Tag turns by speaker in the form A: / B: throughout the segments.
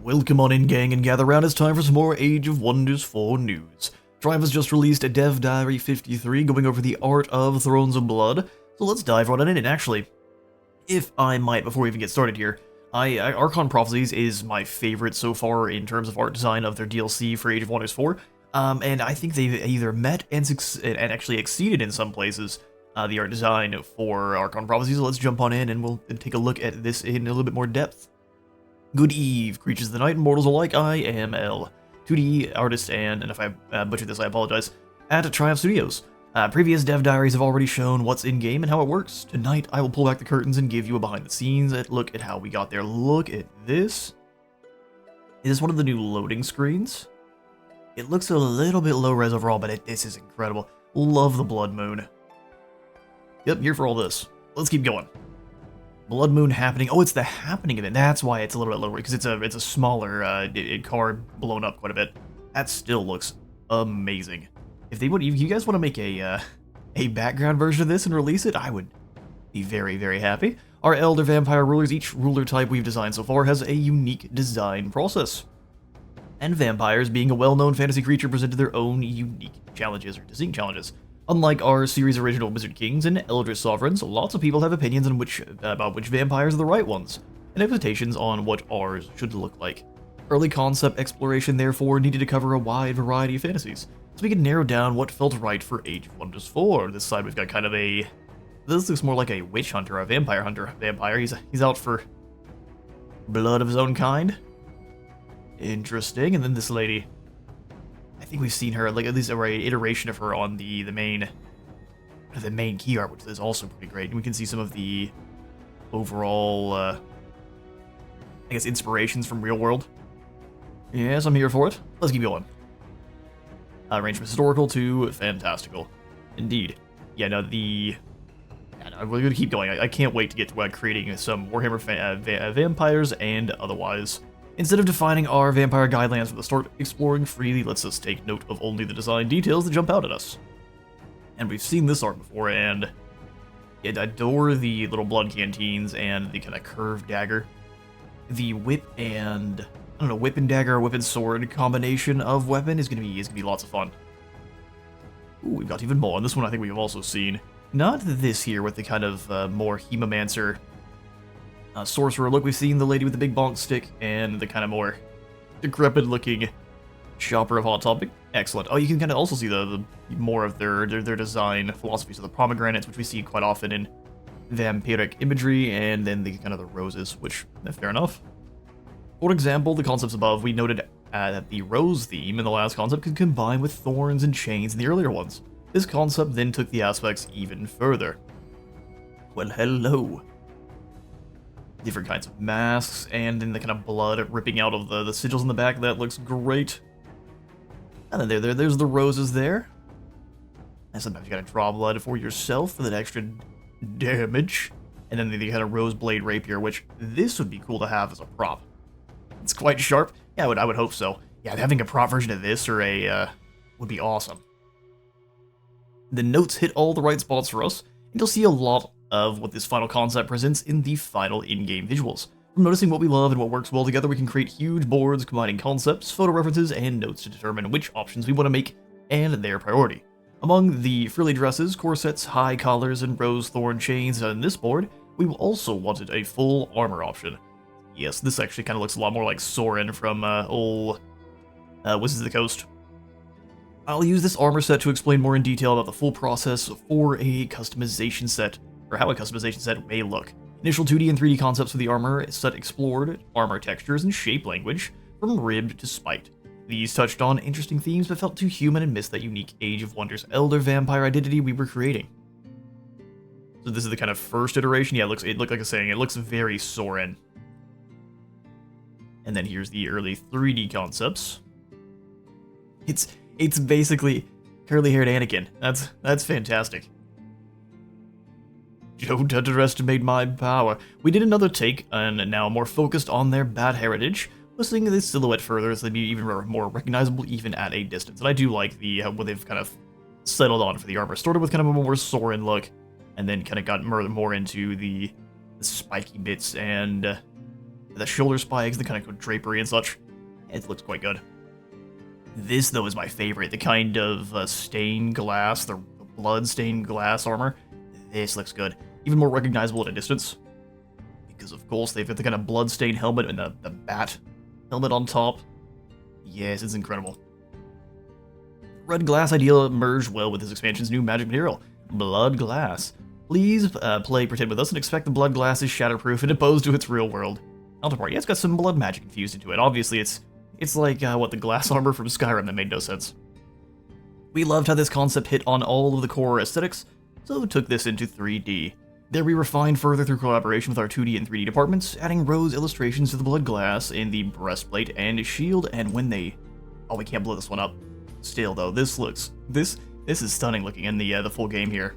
A: Welcome on in, gang, and gather round. It's time for some more Age of Wonders 4 news. Triumph has just released a Dev Diary 53 going over the art of Thrones of Blood, so let's dive right on in. And actually, if I might, before we even get started here, Archon Prophecies is my favorite so far in terms of art design of their DLC for Age of Wonders 4, and I think they've either met and actually exceeded in some places the art design for Archon Prophecies. So let's jump on in and we'll take a look at this in a little bit more depth. Good eve, creatures of the night and mortals alike. I am L, 2D artist and if I butchered this, I apologize, at Triumph Studios. Previous dev diaries have already shown what's in-game and how it works. Tonight, I will pull back the curtains and give you a behind-the-scenes look at how we got there. Look at this. Is this one of the new loading screens? It looks a little bit low-res overall, but this is incredible. Love the Blood Moon. Yep, here for all this. Let's keep going. Blood Moon happening. Oh, it's the happening event. That's why it's a little bit lower, because it's a smaller card blown up quite a bit. That still looks amazing. If you guys want to make a background version of this and release it, I would be very, very happy. Our Elder Vampire rulers, each ruler type we've designed so far has a unique design process. And vampires, being a well-known fantasy creature, presented their own unique challenges, or distinct challenges. Unlike our series original Wizard Kings and Eldritch Sovereigns, lots of people have opinions on about which vampires are the right ones, and expectations on what ours should look like. Early concept exploration, therefore, needed to cover a wide variety of fantasies, so we could narrow down what felt right for Age of Wonders 4. This side we've got kind of this looks more like a witch hunter, a vampire hunter. Vampire, he's out for blood of his own kind. Interesting, and then this lady. I think we've seen her, like at least an iteration of her on the main key art, which is also pretty great. And we can see some of the overall, I guess, inspirations from real world. Yes, I'm here for it. Let's keep going. Range from historical to fantastical. Indeed. Yeah, no, we're gonna keep going. I can't wait to get to creating some Warhammer vampires and otherwise. Instead of defining our vampire guidelines from the start, exploring freely lets us take note of only the design details that jump out at us. And we've seen this art before, and I adore the little blood canteens and the kind of curved dagger. The whip and, I don't know, whip and dagger or whip and sword combination of weapon is gonna be lots of fun. Ooh, we've got even more, and this one I think we've also seen. Not this here with the kind of more Hemomancer sorcerer look. We've seen the lady with the big bonk stick and the kind of more decrepit looking shopper of Hot Topic. Excellent. Oh, you can kind of also see the more of their design philosophy. So the pomegranates, which we see quite often in vampiric imagery, and then the kind of the roses, which, fair enough. For example, the concepts above, we noted that the rose theme in the last concept could combine with thorns and chains in the earlier ones. This concept then took the aspects even further. Well, hello. Different kinds of masks, and then the kind of blood ripping out of the sigils in the back. That looks great. And then there's the roses there. And sometimes you gotta draw blood for yourself for that extra damage. And then the kind of rose blade rapier, which this would be cool to have as a prop. It's quite sharp. Yeah, I would hope so. Yeah, having a prop version of this or would be awesome. The notes hit all the right spots for us, and you'll see a lot of what this final concept presents in the final in-game visuals. From noticing what we love and what works well together, we can create huge boards combining concepts, photo references, and notes to determine which options we want to make and their priority. Among the frilly dresses, corsets, high collars, and rose thorn chains on this board, we also wanted a full armor option. Yes, this actually kind of looks a lot more like Soren from old Wizards of the Coast. I'll use this armor set to explain more in detail about the full process for a customization set, or how a customization set may look. Initial 2D and 3D concepts for the armor set explored armor textures and shape language, from ribbed to spiked. These touched on interesting themes but felt too human and missed that unique Age of Wonders Elder vampire identity we were creating. So this is the kind of first iteration. Yeah, it looked like I was saying, it looks very Soren. And then here's the early 3D concepts. It's basically curly-haired Anakin. That's fantastic. Don't underestimate my power. We did another take, and now more focused on their bad heritage, listing the silhouette further so they'd be even more recognizable even at a distance. And I do like what they've kind of settled on for the armor. Started with kind of a more Soren look, and then kind of got more into the spiky bits and The shoulder spikes, the kind of drapery and such. It looks quite good. This, though, is my favorite. The kind of stained glass, the blood-stained glass armor. This looks good. Even more recognizable at a distance. Because, of course, they've got the kind of blood-stained helmet and the bat helmet on top. Yes, it's incredible. Red glass idea merged well with this expansion's new magic material, blood glass. Please play pretend with us and expect the blood glass is shatterproof and opposed to its real world counterpart. Yeah, it's got some blood magic infused into it. Obviously, it's like what the glass armor from Skyrim that made no sense. We loved how this concept hit on all of the core aesthetics, so took this into 3D. There we refined further through collaboration with our 2D and 3D departments, adding rose illustrations to the blood glass in the breastplate and shield, and when they... Oh, we can't blow this one up. Still, though, this looks... This is stunning looking in the full game here.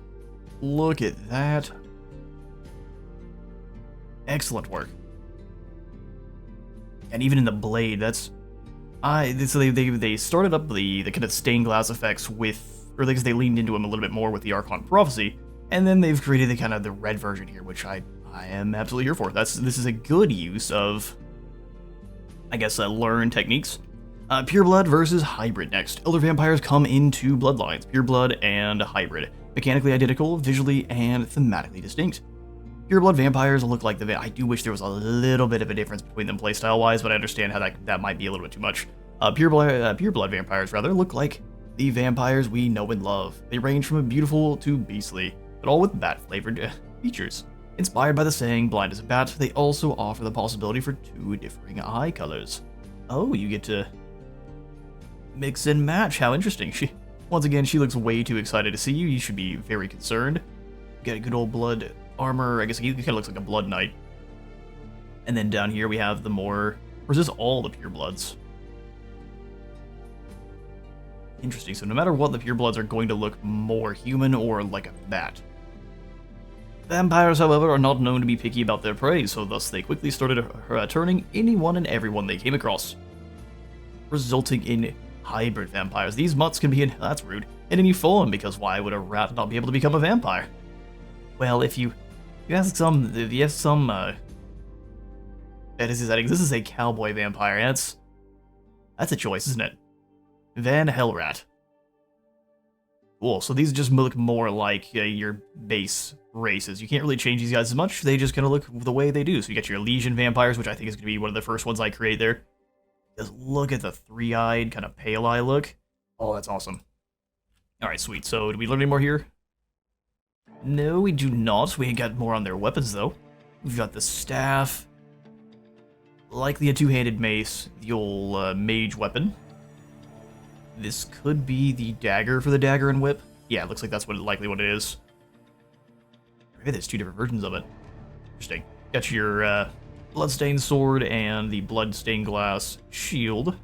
A: Look at that. Excellent work. And even in the blade, that's... So they started up the kind of stained glass effects with... Or I guess they leaned into them a little bit more with the Archon Prophecy, and then they've created the kind of the red version here, which I am absolutely here for. This is a good use of, I guess, learned techniques. Pureblood versus Hybrid next. Elder vampires come in two bloodlines, Pureblood and Hybrid. Mechanically identical, visually and thematically distinct. Pureblood vampires look like I do wish there was a little bit of a difference between them playstyle-wise, but I understand how that might be a little bit too much. Pureblood vampires, rather, look like the vampires we know and love. They range from beautiful to beastly, but all with bat-flavored features. Inspired by the saying, blind as a bat, they also offer the possibility for two differing eye colors. Oh, you get to mix and match. How interesting. Once again, she looks way too excited to see you. You should be very concerned. Got a good old blood armor. I guess he kind of looks like a blood knight. And then down here we have the more... Or is this all the purebloods? Interesting. So no matter what, the purebloods are going to look more human or like a bat. Vampires, however, are not known to be picky about their prey, so thus they quickly started turning anyone and everyone they came across, resulting in hybrid vampires. These mutts can be that's rude, in any form, because why would a rat not be able to become a vampire? Well, if you ask some, that is his settings. This is a cowboy vampire. That's a choice, isn't it? Van Hellrat. Cool, so these just look more like your base races. You can't really change these guys as much. They just kind of look the way they do. So you got your Legion vampires, which I think is going to be one of the first ones I create there. Just look at the three-eyed, kind of pale eye look. Oh, that's awesome. Alright, sweet. So, do we learn any more here? No, we do not. We got more on their weapons, though. We've got the staff. Likely a two-handed mace. The old mage weapon. This could be the dagger for the dagger and whip. Yeah, it looks like that's likely what it is. Maybe there's two different versions of it. Interesting. Got your bloodstained sword and the bloodstained glass shield.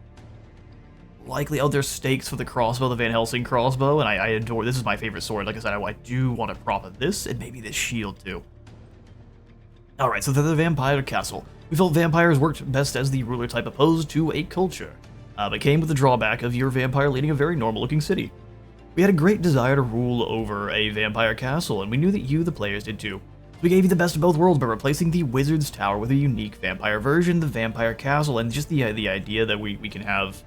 A: Likely, oh, there's stakes for the crossbow, the Van Helsing crossbow, and I adore, this is my favorite sword. Like I said, I do want a prop of this, and maybe this shield too. Alright, so the vampire castle. We felt vampires worked best as the ruler type opposed to a culture, but came with the drawback of your vampire leading a very normal looking city. We had a great desire to rule over a vampire castle, and we knew that you, the players, did too. We gave you the best of both worlds by replacing the Wizard's Tower with a unique vampire version, the Vampire Castle, and just the idea that we can have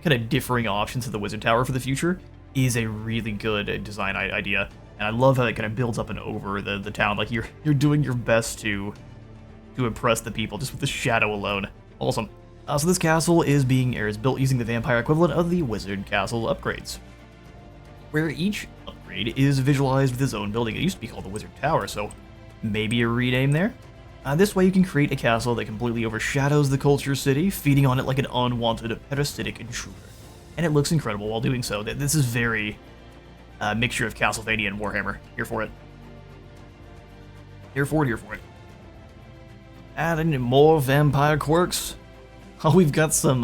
A: kind of differing options to the Wizard Tower for the future is a really good design idea. And I love how it kind of builds up and over the town. Like you're doing your best to impress the people just with the shadow alone. Awesome. So this castle is built using the vampire equivalent of the Wizard Castle upgrades, where each upgrade is visualized with its own building. It used to be called the Wizard Tower, so maybe a rename there. This way you can create a castle that completely overshadows the culture city, feeding on it like an unwanted parasitic intruder. And it looks incredible while doing so. This is very mixture of Castlevania and Warhammer. Here for it. Here for it. Adding more vampire quirks. Oh, we've got some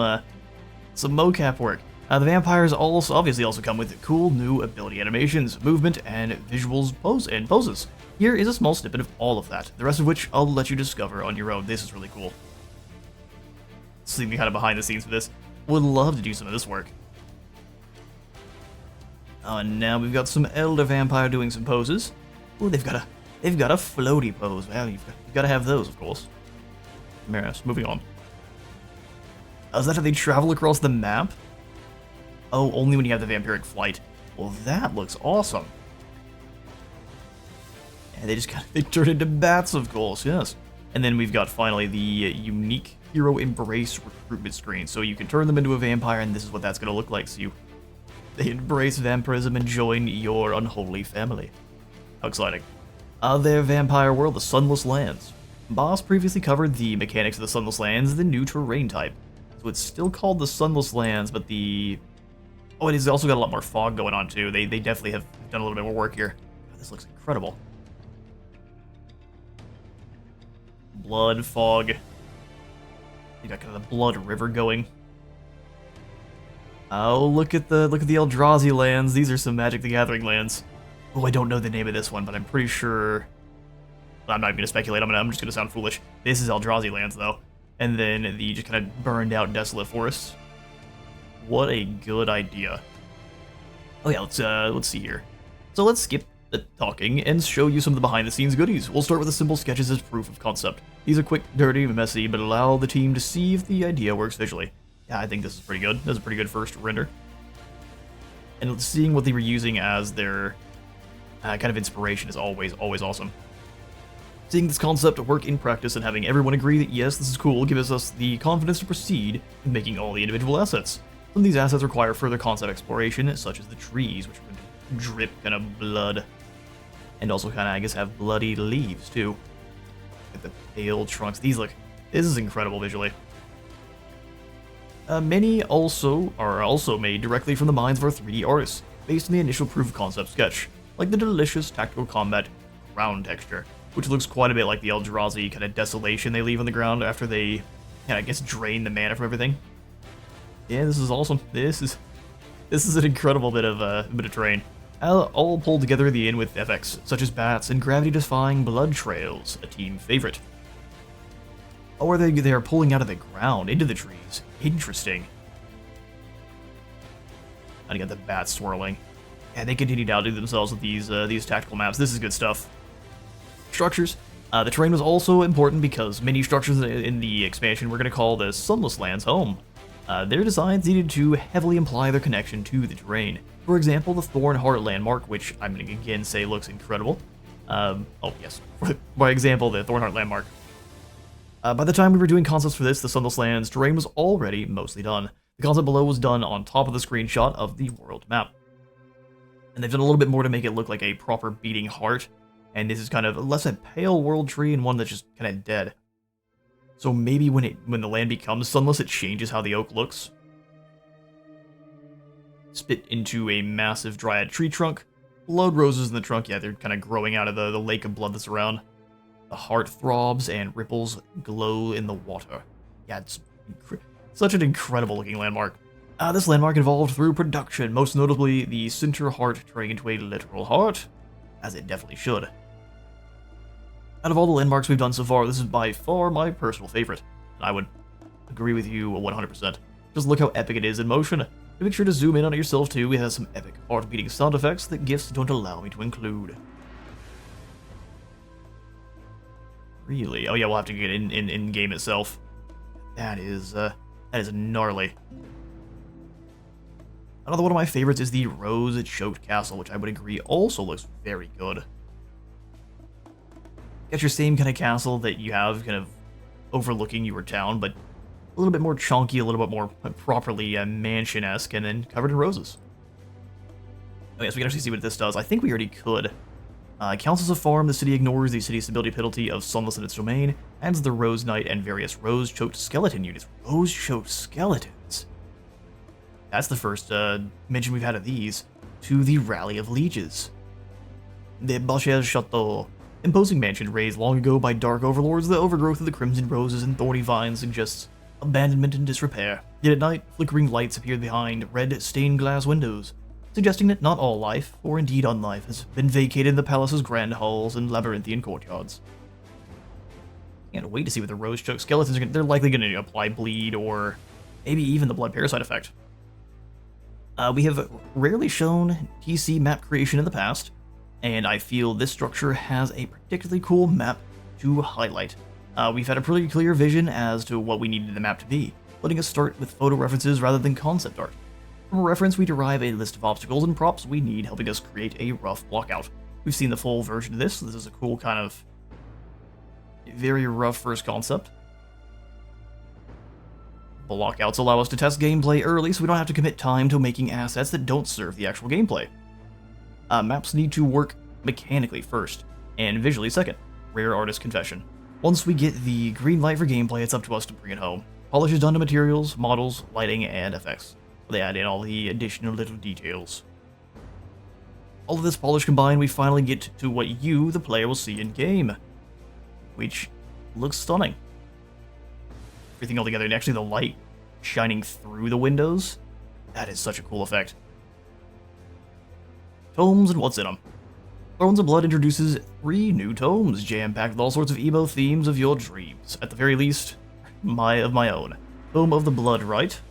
A: mocap work. The vampires obviously also come with cool new ability animations, movement, and visuals poses. Here is a small snippet of all of that, the rest of which I'll let you discover on your own. This is really cool. Seeing me kind of behind the scenes for this. Would love to do some of this work. And now we've got some elder vampire doing some poses. Ooh, they've got a floaty pose. Well, you've got to have those, of course. Yes, moving on. Is that how they travel across the map? Oh, only when you have the vampiric flight. Well, that looks awesome. And they turn into bats, of course, yes. And then we've got finally the unique hero embrace recruitment screen. So you can turn them into a vampire, and this is what that's going to look like. So they embrace vampirism and join your unholy family. How exciting. Their vampire world, the Sunless Lands. Boss previously covered the mechanics of the Sunless Lands, the new terrain type. So it's still called the Sunless Lands, but the... Oh, it has also got a lot more fog going on, too. They definitely have done a little bit more work here. God, this looks incredible. Blood, fog. You got kind of the blood river going. Oh, look at the Eldrazi lands. These are some Magic the Gathering lands. Oh, I don't know the name of this one, but I'm pretty sure... I'm not even gonna speculate. I'm just gonna sound foolish. This is Eldrazi lands, though. And then the just kind of burned out desolate forests. What a good idea. Oh yeah, let's see here. So let's skip the talking and show you some of the behind the scenes goodies. We'll start with the simple sketches as proof of concept. These are quick, dirty, messy, but allow the team to see if the idea works visually. Yeah, I think this is pretty good. That's a pretty good first render. And seeing what they were using as their kind of inspiration is always awesome. Seeing this concept work in practice and having everyone agree that yes, this is cool gives us the confidence to proceed in making all the individual assets. Some of these assets require further concept exploration, such as the trees, which are going to drip kind of blood. And also kind of, I guess, have bloody leaves, too. Look at the pale trunks. This is incredible visually. Many are also made directly from the minds of our 3D artists, based on the initial proof of concept sketch, like the delicious tactical combat ground texture, which looks quite a bit like the Eldrazi kind of desolation they leave on the ground after they, I guess, drain the mana from everything. Yeah, this is awesome. This is an incredible bit of terrain. All pulled together at the end with effects such as bats and gravity-defying blood trails, a team favorite. Or they are pulling out of the ground into the trees. Interesting. And you got the bats swirling. And they continue to outdo themselves with these tactical maps. This is good stuff. Structures. The terrain was also important because many structures in the expansion we're going to call the Sunless Lands home. Their designs needed to heavily imply their connection to the terrain. For example, the Thornheart landmark, which I'm going to again say looks incredible. Oh yes, by example, the Thornheart landmark. By the time we were doing concepts for this, the Sunless Lands terrain was already mostly done. The concept below was done on top of the screenshot of the world map. And they've done a little bit more to make it look like a proper beating heart. And this is kind of less a pale world tree and one that's just kind of dead. So maybe when the land becomes sunless, it changes how the oak looks. Spit into a massive dryad tree trunk. Blood roses in the trunk, yeah, they're kind of growing out of the lake of blood that's around. The heart throbs and ripples glow in the water. Yeah, it's such an incredible looking landmark. This landmark evolved through production, most notably the center heart turning into a literal heart, as it definitely should. Out of all the landmarks we've done so far, this is by far my personal favorite. And I would agree with you 100%. Just look how epic it is in motion. Make sure to zoom in on it yourself too, it has some epic heart-beating sound effects that GIFs don't allow me to include. Really? Oh yeah, we'll have to get in game itself. That is gnarly. Another one of my favorites is the rose-choked castle, which I would agree also looks very good. Get your same kind of castle that you have kind of overlooking your town, but a little bit more chunky, a little bit more properly mansion-esque, and then covered in roses. Oh yes, we can actually see what this does. I think we already could. Counts as a farm, the city ignores the city's stability penalty of sunless in its domain, adds the Rose Knight and various rose-choked skeleton units. Rose-choked skeletons? That's the first mention we've had of these, to the Rally of Lieges. The Bachel Chateau. Imposing mansion raised long ago by dark overlords, the overgrowth of the crimson roses and thorny vines suggests abandonment and disrepair. Yet at night, flickering lights appear behind red stained glass windows, suggesting that not all life, or indeed unlife, has been vacated in the palace's grand halls and labyrinthian courtyards. Can't wait to see what the rose-choked skeletons are going to... They're likely going to apply bleed, or maybe even the blood parasite effect. We have rarely shown TC map creation in the past, and I feel this structure has a particularly cool map to highlight. We've had a pretty clear vision as to what we needed the map to be, letting us start with photo references rather than concept art. From a reference, we derive a list of obstacles and props we need, helping us create a rough blockout. We've seen the full version of this. This is a cool kind of very rough first concept. Blockouts allow us to test gameplay early, so we don't have to commit time to making assets that don't serve the actual gameplay. Maps need to work mechanically first, and visually second. Rare artist confession. Once we get the green light for gameplay, it's up to us to bring it home. Polish is done to materials, models, lighting, and effects. They add in all the additional little details. All of this polish combined, we finally get to what you, the player, will see in game, which looks stunning. Everything all together, and actually the light shining through the windows, that is such a cool effect. Tomes and what's in them. Thrones of Blood introduces 3 new tomes, jam-packed with all sorts of emo themes of your dreams. At the very least, my own. Tome of the Blood Rite,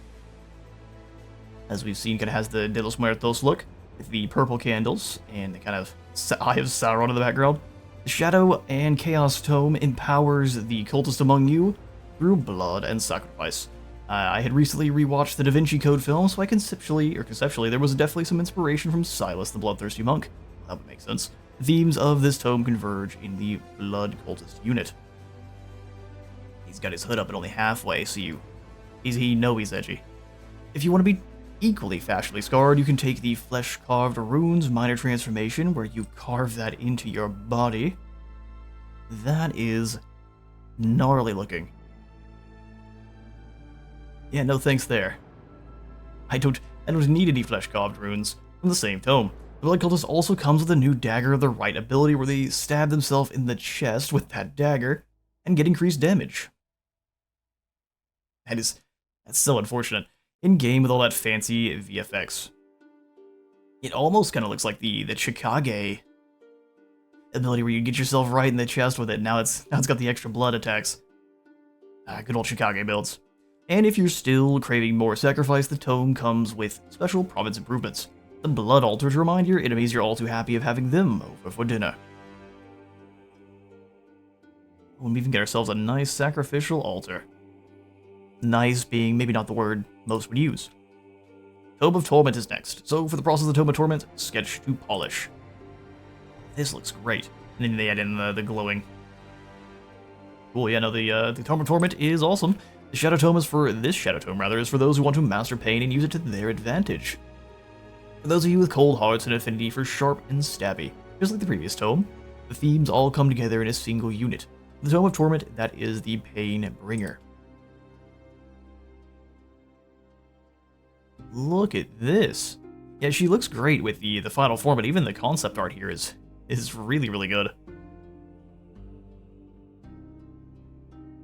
A: as we've seen, kind of has the De los Muertos look, with the purple candles, and the kind of Eye of Sauron in the background. The Shadow and Chaos Tome empowers the cultist among you through blood and sacrifice. I had recently rewatched the Da Vinci Code film, so conceptually, there was definitely some inspiration from Silas the Bloodthirsty Monk. That would make sense. The themes of this tome converge in the Blood Cultist unit. He's got his hood up at only halfway, so he know he's edgy. If you want to be equally fashionably scarred, you can take the Flesh-Carved Runes minor transformation, where you carve that into your body. That is gnarly looking. Yeah, no thanks there. I don't need any Flesh-Carved Runes from the same tome. The Blood Cultist also comes with a new Dagger of the Right ability, where they stab themselves in the chest with that dagger and get increased damage. That's so unfortunate. In game with all that fancy VFX, it almost kind of looks like the Chikage ability, where you get yourself right in the chest with it. Now it's got the extra blood attacks. Good old Chikage builds. And if you're still craving more sacrifice, the tome comes with special province improvements. The blood altar to remind your enemies you're all too happy of having them over for dinner. We'll even get ourselves a nice sacrificial altar. Nice being maybe not the word most would use. Tome of Torment is next. So for the process of the Tome of Torment, sketch to polish. This looks great. And then they add in the glowing. Cool, yeah, no, the Tome of Torment is awesome. The Shadow Tome is for those who want to master pain and use it to their advantage. For those of you with cold hearts and affinity for sharp and stabby, just like the previous tome, the themes all come together in a single unit. The Tome of Torment, that is the Pain Bringer. Look at this. Yeah, she looks great with the final form, but even the concept art here is really, really good.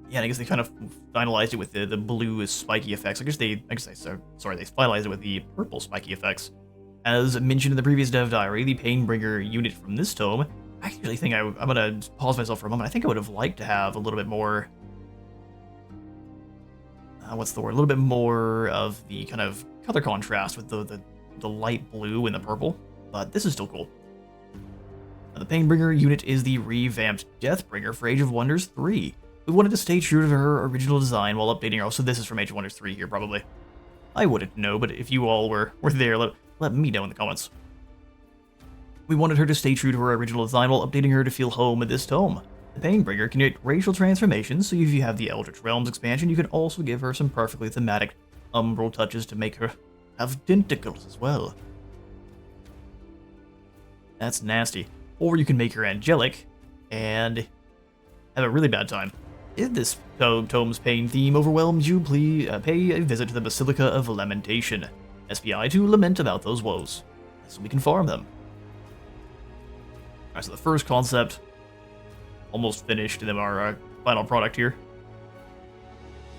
A: Yeah, and I guess they kind of finalized it with the blue spiky effects. They finalized it with the purple spiky effects. As mentioned in the previous dev diary, the Painbringer unit from this tome, I actually think I'm gonna pause myself for a moment. I think I would have liked to have a little bit more, a little bit more of the kind of color contrast with the light blue and the purple, but this is still cool. Now, the Painbringer unit is the revamped Deathbringer for Age of Wonders 3. We wanted to stay true to her original design while updating her. So this is from Age of Wonders 3 here, probably. I wouldn't know, but if you all were there, let me know in the comments. We wanted her to stay true to her original design while updating her to feel home in this tome. The Painbringer can get racial transformations, so if you have the Eldritch Realms expansion, you can also give her some perfectly thematic umbral touches to make her have tentacles as well. That's nasty. Or you can make her angelic and have a really bad time. If this tome's pain theme overwhelms you, please pay a visit to the Basilica of Lamentation, SPI, to lament about those woes, so we can farm them. Alright, so the first concept, almost finished, and then our final product here.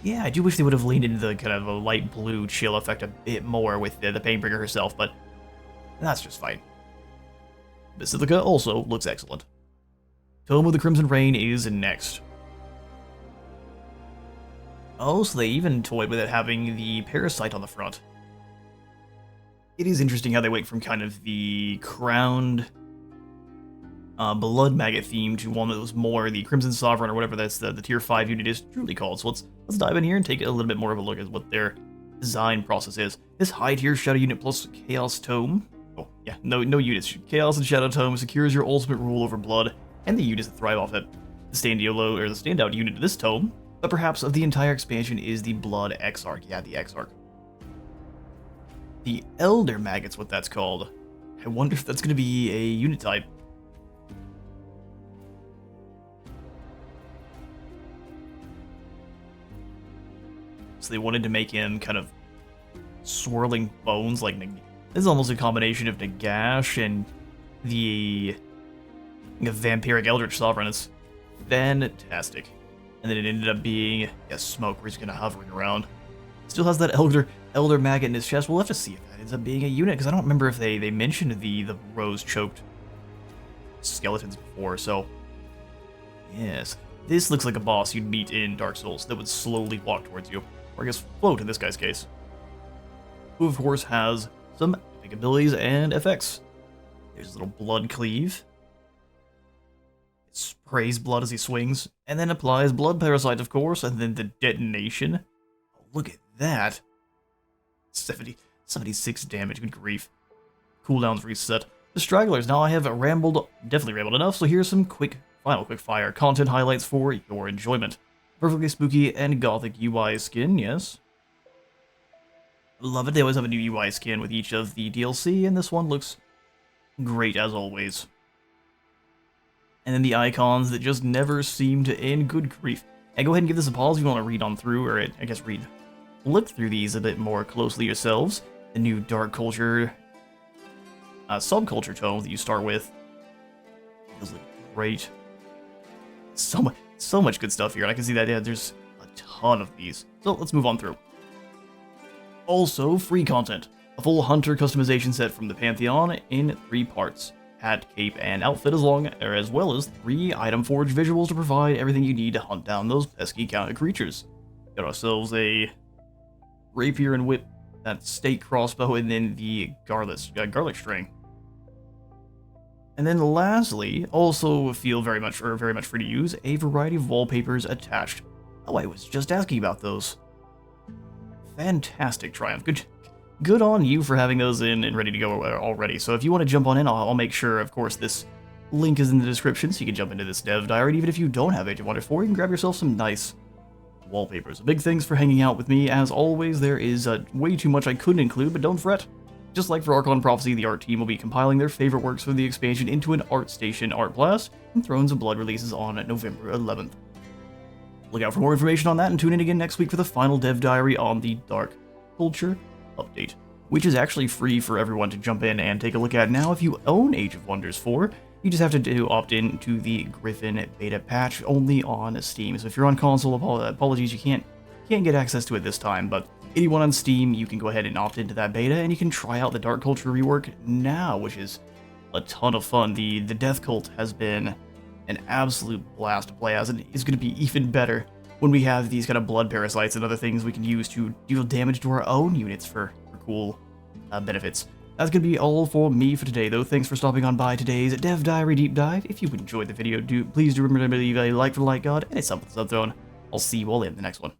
A: Yeah, I do wish they would have leaned into the kind of a light blue chill effect a bit more with the Painbringer herself, but that's just fine. Basilica also looks excellent. Tome of the Crimson Rain is next. Oh, so they even toyed with it having the parasite on the front. It is interesting how they went from kind of the crowned Blood Maggot theme to one that was more the Crimson Sovereign or whatever that's the tier 5 unit is truly called. So let's dive in here and take a little bit more of a look at what their design process is. This high tier Shadow unit plus Chaos Tome. Oh yeah, no units. Chaos and Shadow Tome secures your ultimate rule over blood and the units that thrive off it. The standout unit of this tome, but perhaps of the entire expansion, is the Blood Exarch. Yeah, the Exarch. The Elder Maggot's what that's called. I wonder if that's going to be a unit type. So they wanted to make him kind of swirling bones, like this is almost a combination of Nagash and the Vampiric Eldritch Sovereign. It's fantastic. And then it ended up being Smoke, where he's kind of hovering around. Still has that Elder Maggot in his chest. We'll have to see if that ends up being a unit, because I don't remember if they mentioned the rose-choked skeletons before, so... Yes. This looks like a boss you'd meet in Dark Souls that would slowly walk towards you. Or I guess float in this guy's case. Who of course has some epic abilities and effects. There's a little blood cleave. It sprays blood as he swings, and then applies blood parasite of course, and then the detonation. Oh, look at that. 76 damage, good grief. Cooldowns reset. The Stragglers. Now I have definitely rambled enough, so here's some final quick fire content highlights for your enjoyment. Perfectly spooky and gothic UI skin, yes. Love it, they always have a new UI skin with each of the DLC, and this one looks great as always. And then the icons that just never seem to end, good grief. And go ahead and give this a pause if you want to read on through, or I guess look through these a bit more closely yourselves. The new Dark Culture subculture tone that you start with. Those look great. So much good stuff here, and I can see that there's a ton of these. So let's move on through. Also, free content. A full Hunter customization set from the Pantheon in 3 parts. Hat, cape, and outfit as well as 3 item forge visuals to provide everything you need to hunt down those pesky counter creatures. Got ourselves a rapier and whip, that stake crossbow, and then the garlic string. And then lastly, also feel very much free to use, a variety of wallpapers attached. Oh, I was just asking about those. Fantastic, Triumph. Good on you for having those in and ready to go already. So if you want to jump on in, I'll make sure, of course, this link is in the description so you can jump into this dev diary. And even if you don't have Age of Wonders 4, you can grab yourself some nice wallpapers. Big thanks for hanging out with me. As always, there is way too much I couldn't include, but don't fret. Just like for Archon Prophecy, the art team will be compiling their favorite works for the expansion into an ArtStation Art Blast, and Thrones of Blood releases on November 11th. Look out for more information on that, and tune in again next week for the final dev diary on the Dark Culture update, which is actually free for everyone to jump in and take a look at now if you own Age of Wonders 4. You just have to opt in to the Griffin beta patch only on Steam. So if you're on console, apologies, you can't get access to it this time, but anyone on Steam, you can go ahead and opt into that beta, and you can try out the Dark Culture rework now, which is a ton of fun. The Death Cult has been an absolute blast to play as, and is going to be even better when we have these kind of blood parasites and other things we can use to deal damage to our own units for cool benefits. That's going to be all for me for today, though. Thanks for stopping on by today's Dev Diary Deep Dive. If you enjoyed the video, please do remember to leave a like for the like god and a sub for the sub throne. I'll see you all in the next one.